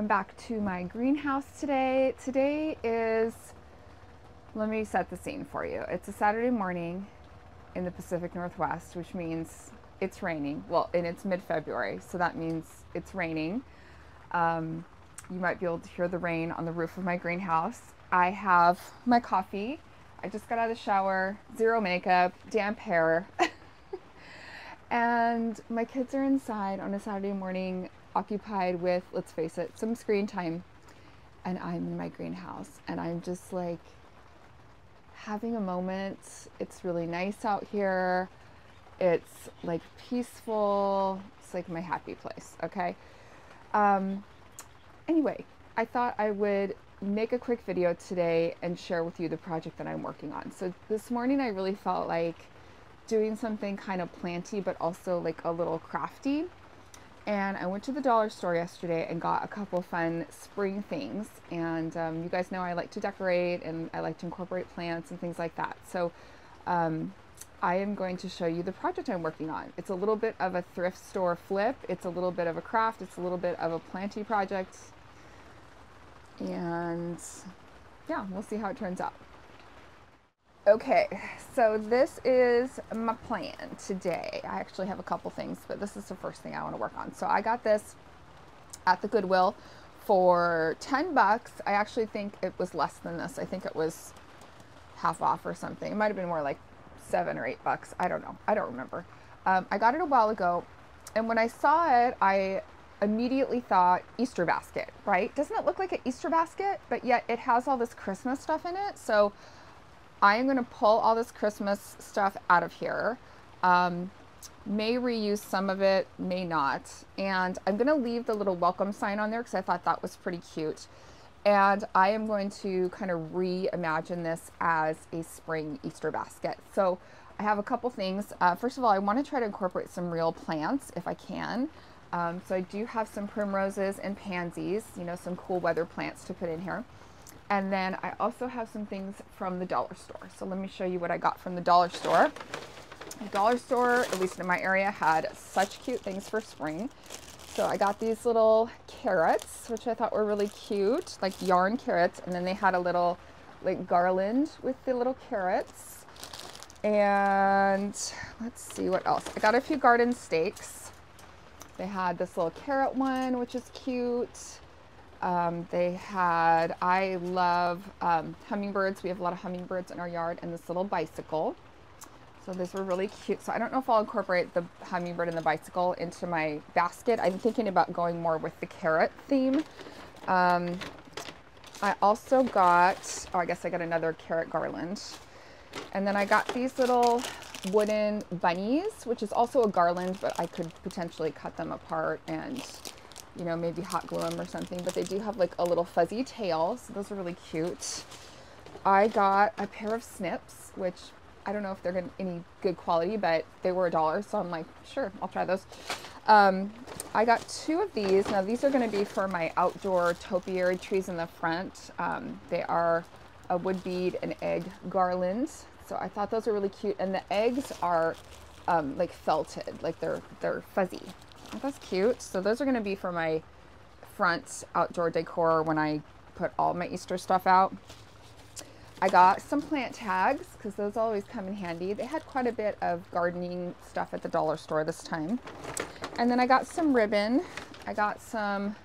Welcome back to my greenhouse today. Today is, let me set the scene for you. It's a Saturday morning in the Pacific Northwest, which means it's raining. Well, and it's mid-February, so that means it's raining. You might be able to hear the rain on the roof of my greenhouse. I have my coffee. I just got out of the shower, zero makeup, damp hair. And my kids are inside on a Saturday morning, occupied with, let's face it, some screen time. And I'm in my greenhouse and I'm just like having a moment. It's really nice out here. It's like peaceful. It's like my happy place, okay? Anyway, I thought I would make a quick video today and share with you the project that I'm working on. So this morning I really felt like doing something kind of planty, but also like a little crafty. And I went to the dollar store yesterday and got a couple fun spring things. And you guys know I like to decorate and I like to incorporate plants and things like that. So I am going to show you the project I'm working on. It's a little bit of a thrift store flip. It's a little bit of a craft. It's a little bit of a planty project. And yeah, we'll see how it turns out. Okay, so this is my plan today. I actually have a couple things, but this is the first thing I want to work on. So I got this at the Goodwill for 10 bucks. I actually think it was less than this. I think it was half off or something. It might have been more like 7 or 8 bucks. I don't know. I don't remember. I got it a while ago, and when I saw it, I immediately thought Easter basket, right? Doesn't it look like an Easter basket? But yet it has all this Christmas stuff in it. So I am going to pull all this Christmas stuff out of here. May reuse some of it, may not. And I'm going to leave the little welcome sign on there because I thought that was pretty cute. And I am going to kind of reimagine this as a spring Easter basket. So I have a couple things. First of all, I want to try to incorporate some real plants if I can. So I do have some Prim Roses and pansies, you know, some cool weather plants to put in here. And then I also have some things from the dollar store. So let me show you what I got from the dollar store. The dollar store, at least in my area, had such cute things for spring. So I got these little carrots, which I thought were really cute, like yarn carrots. And then they had a little like garland with the little carrots. And let's see what else. I got a few garden stakes. They had this little carrot one, which is cute. They had, I love hummingbirds. We have a lot of hummingbirds in our yard, and this little bicycle. So these were really cute. So I don't know if I'll incorporate the hummingbird and the bicycle into my basket. I'm thinking about going more with the carrot theme. I also got, oh, I guess I got another carrot garland. And then I got these little wooden bunnies, which is also a garland, but I could potentially cut them apart and, you know, maybe hot glue them or something. But they do have like a little fuzzy tail, so those are really cute. I got a pair of snips, which I don't know if they're any good quality, but they were $1, so I'm like, sure, I'll try those. I got 2 of these. Now these are going to be for my outdoor topiary trees in the front. They are a wood bead and egg garland, so I thought those were really cute. And the eggs are like felted, like they're fuzzy. Oh, that's cute. So those are going to be for my front outdoor decor when I put all my Easter stuff out. I got some plant tags because those always come in handy. They had quite a bit of gardening stuff at the dollar store this time. And then I got some ribbon. I got some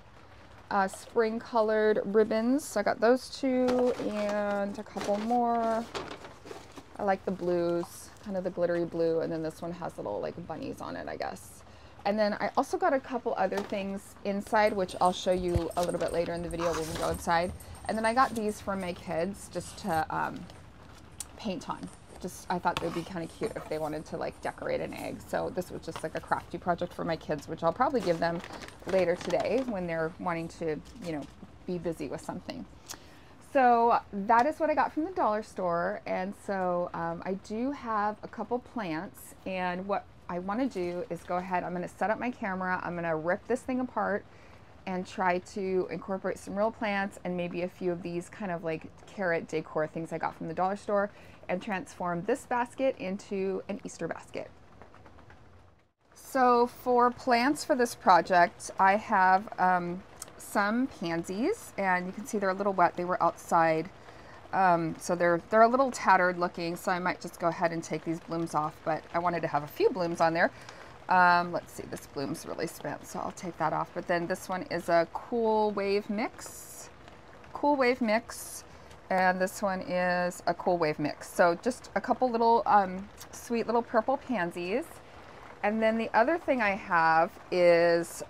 spring colored ribbons. So I got those 2 and a couple more. I like the blues, kind of the glittery blue. And then this one has little like bunnies on it, I guess. And then I also got a couple other things inside, which I'll show you a little bit later in the video when we go inside. And then I got these for my kids just to paint on. Just, I thought they'd be kind of cute if they wanted to like decorate an egg. So this was just like a crafty project for my kids, which I'll probably give them later today when they're wanting to, you know, be busy with something. So that is what I got from the dollar store. And so I do have a couple plants, and what I want to do is go ahead, I'm going to set up my camera, I'm going to rip this thing apart and try to incorporate some real plants and maybe a few of these kind of like carrot decor things I got from the dollar store and transform this basket into an Easter basket. So for plants for this project, I have some pansies, and you can see they're a little wet. They were outside, so they're a little tattered looking, so I might just go ahead and take these blooms off, but I wanted to have a few blooms on there. Let's see, this bloom's really spent, so I'll take that off. But then this one is a Cool Wave Mix, and this one is a Cool Wave Mix. So just a couple little sweet little purple pansies. And then the other thing I have is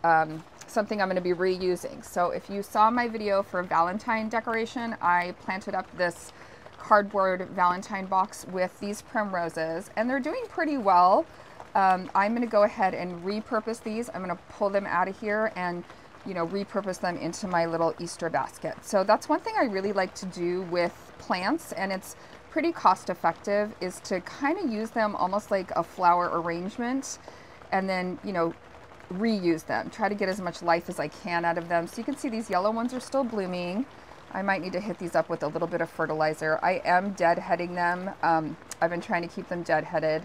something I'm going to be reusing. So if you saw my video for Valentine decoration, I planted up this cardboard Valentine box with these Prim Roses, and they're doing pretty well. I'm going to go ahead and repurpose these. I'm going to pull them out of here and, you know, repurpose them into my little Easter basket. So that's one thing I really like to do with plants, and it's pretty cost effective, is to kind of use them almost like a flower arrangement, and then, you know, reuse them. Try to get as much life as I can out of them. So you can see these yellow ones are still blooming. I might need to hit these up with a little bit of fertilizer. I am deadheading them. I've been trying to keep them deadheaded,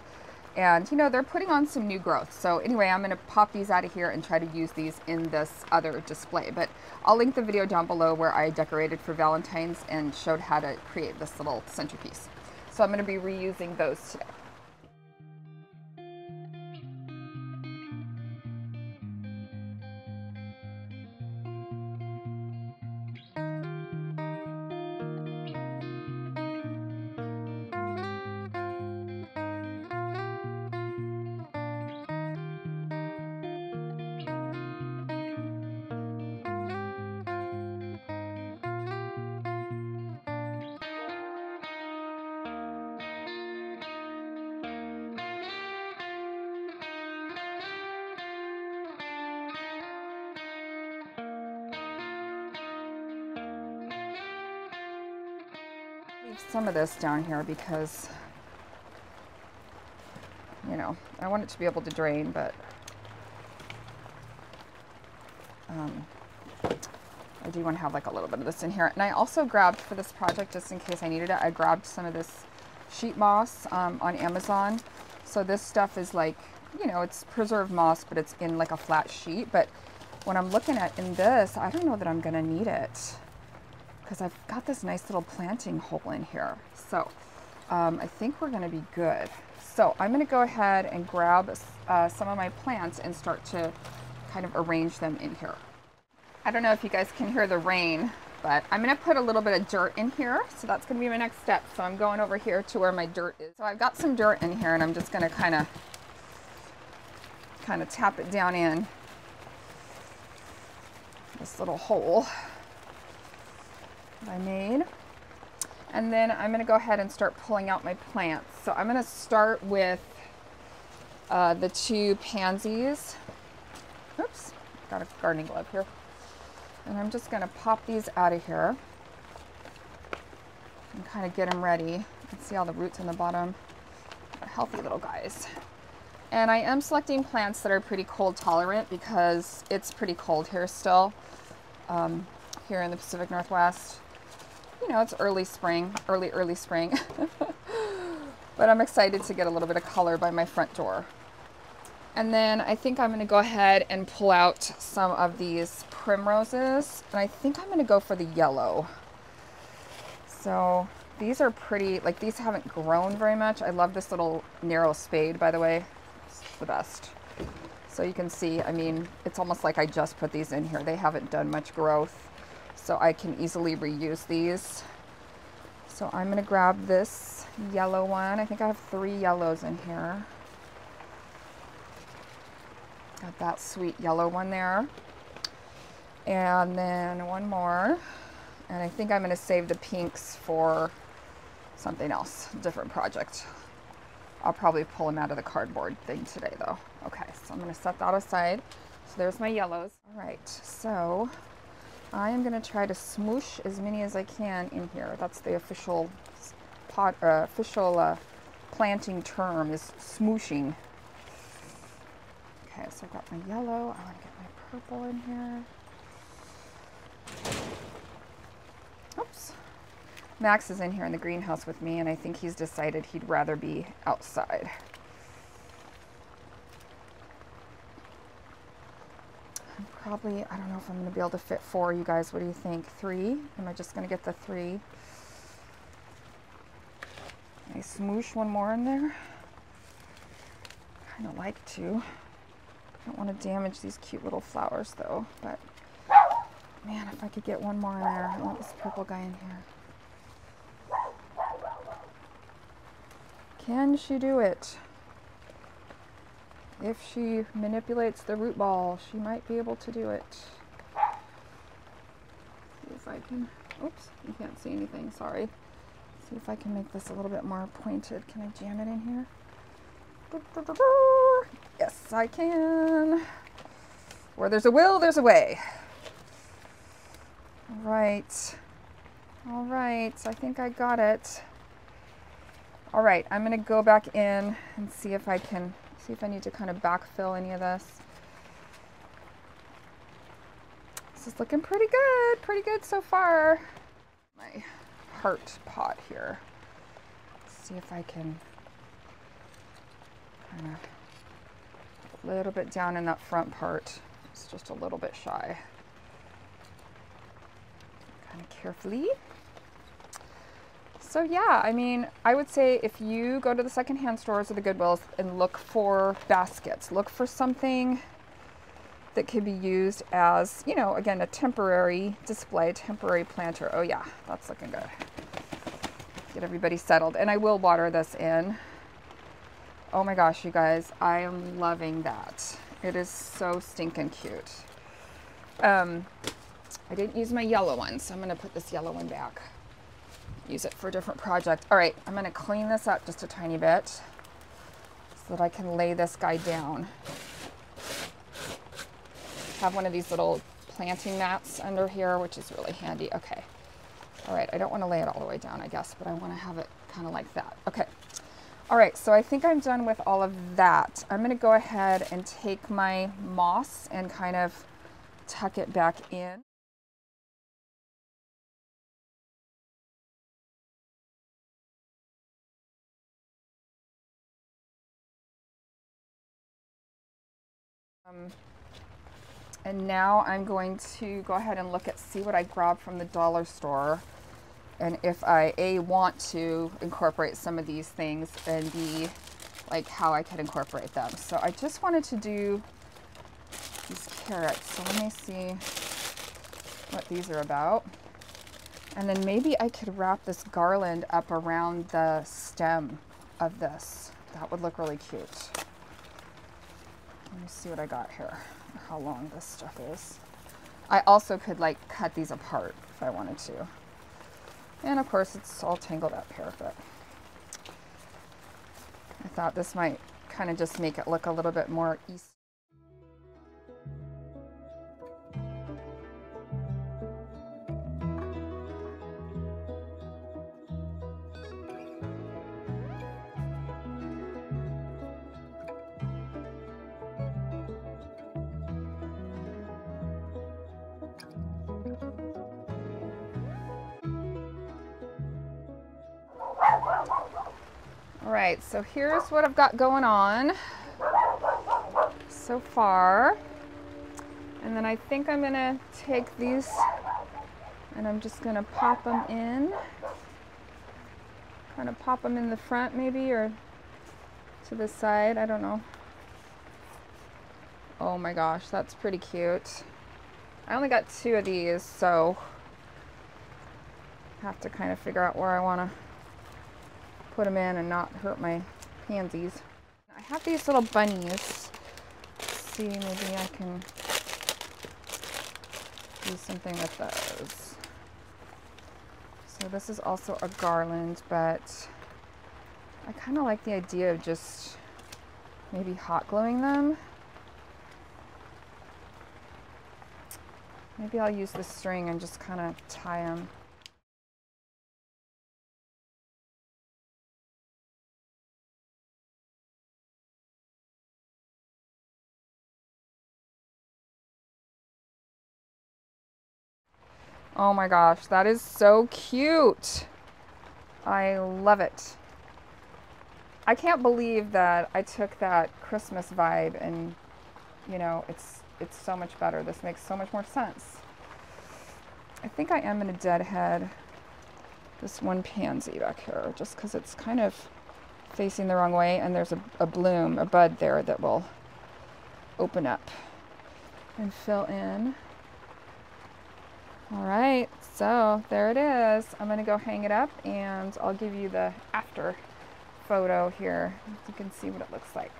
and, you know, they're putting on some new growth. So anyway, I'm going to pop these out of here and try to use these in this other display. But I'll link the video down below where I decorated for Valentine's and showed how to create this little centerpiece. So I'm going to be reusing those today. Some of this down here because, you know, I want it to be able to drain, but I do want to have like a little bit of this in here. And I also grabbed, for this project, just in case I needed it, I grabbed some of this sheet moss on Amazon. So this stuff is like, you know, it's preserved moss, but it's in like a flat sheet. But when I'm looking at in this, I don't know that I'm going to need it, because I've got this nice little planting hole in here. So I think we're gonna be good. So I'm gonna go ahead and grab some of my plants and start to kind of arrange them in here. I don't know if you guys can hear the rain, but I'm gonna put a little bit of dirt in here. So that's gonna be my next step. So I'm going over here to where my dirt is. So I've got some dirt in here, and I'm just gonna kind of tap it down in this little hole I made. And then I'm going to go ahead and start pulling out my plants. So I'm going to start with the two pansies. Oops, got a gardening glove here. And I'm just going to pop these out of here and kind of get them ready. You can see all the roots in the bottom. They're healthy little guys. And I am selecting plants that are pretty cold tolerant because it's pretty cold here still, here in the Pacific Northwest. You know, it's early spring, early spring. But I'm excited to get a little bit of color by my front door. And then I think I'm going to go ahead and pull out some of these Prim Roses. And I think I'm going to go for the yellow. So these are pretty, like, these haven't grown very much. I love this little narrow spade, by the way. It's the best. So you can see, I mean, it's almost like I just put these in here. They haven't done much growth, so I can easily reuse these. So I'm going to grab this yellow one. I think I have 3 yellows in here. Got that sweet yellow one there. And then one more. And I think I'm going to save the pinks for something else, a different project. I'll probably pull them out of the cardboard thing today though. Okay, so I'm going to set that aside. So there's my yellows. All right, so I am going to try to smoosh as many as I can in here. That's the official planting term, is smooshing. Okay, so I've got my yellow. I want to get my purple in here. Oops. Max is in here in the greenhouse with me, and I think he's decided he'd rather be outside. I'm probably, I don't know if I'm going to be able to fit 4. You guys, what do you think? 3? Am I just going to get the 3? Can I smoosh one more in there? Kind of like to. I don't want to damage these cute little flowers though, but man, if I could get one more in there. I want this purple guy in here. Can she do it? If she manipulates the root ball, she might be able to do it. See if I can, oops, you can't see anything, sorry. See if I can make this a little bit more pointed. Can I jam it in here? Yes, I can. Where there's a will, there's a way. All right. All right, I think I got it. All right, I'm gonna go back in and see if I can, see if I need to kind of backfill any of this. This is looking pretty good so far. My heart pot here. Let's see if I can kind of a little bit down in that front part. It's just a little bit shy. Kind of carefully. So yeah, I mean, I would say if you go to the secondhand stores or the Goodwills and look for baskets, look for something that could be used as, you know, again, a temporary display, temporary planter. Oh yeah, that's looking good. Get everybody settled. And I will water this in. Oh my gosh, you guys, I am loving that. It is so stinking cute. I didn't use my yellow one, so I'm gonna put this yellow one back. Use it for a different project. All right, I'm gonna clean this up just a tiny bit so that I can lay this guy down. Have one of these little planting mats under here, which is really handy. Okay. All right, I don't want to lay it all the way down, I guess, but I want to have it kind of like that. Okay. All right, so I think I'm done with all of that. I'm going to go ahead and take my moss and kind of tuck it back in. And now I'm going to go ahead and look at, see what I grabbed from the dollar store, and if I want to incorporate some of these things, and B, like how I could incorporate them. So I just wanted to do these carrots. So let me see what these are about. And then maybe I could wrap this garland up around the stem of this. That would look really cute. Let me see what I got here, how long this stuff is. I also could like cut these apart if I wanted to. And of course it's all tangled up here, but I thought this might kind of just make it look a little bit more easy. All right, so here's what I've got going on so far. And then I think I'm gonna take these and I'm just gonna pop them in. Kind of pop them in the front maybe, or to the side, I don't know. Oh my gosh, that's pretty cute. I only got 2 of these, so I have to kind of figure out where I wanna put them in and not hurt my pansies. I have these little bunnies. Let's see, maybe I can do something with those. So this is also a garland, but I kind of like the idea of just maybe hot gluing them. Maybe I'll use the string and just kind of tie them. Oh my gosh, that is so cute. I love it. I can't believe that I took that Christmas vibe and, you know, it's it's so much better. This makes so much more sense. I think I am going to deadhead this one pansy back here just because it's kind of facing the wrong way, and there's a bloom, a bud there that will open up and fill in. All right, so there it is. I'm going to go hang it up, and I'll give you the after photo here so you can see what it looks like.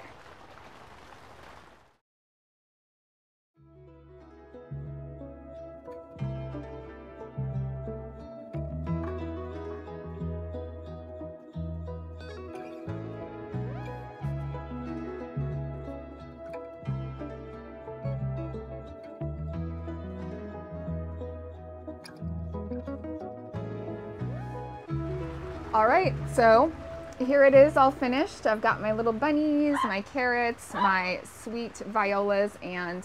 All right, so here it is all finished. I've got my little bunnies, my carrots, my sweet violas, and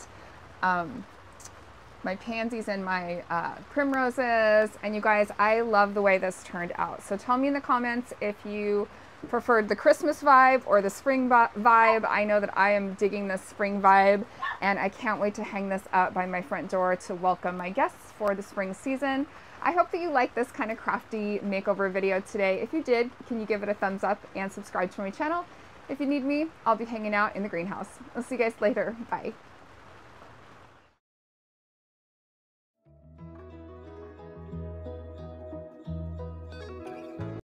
my pansies and my Prim Roses. And you guys, I love the way this turned out. So tell me in the comments if you preferred the Christmas vibe or the spring vibe. I know that I am digging the spring vibe, and I can't wait to hang this up by my front door to welcome my guests for the spring season. I hope that you liked this kind of crafty makeover video today. If you did, can you give it a thumbs up and subscribe to my channel? If you need me, I'll be hanging out in the greenhouse. I'll see you guys later. Bye.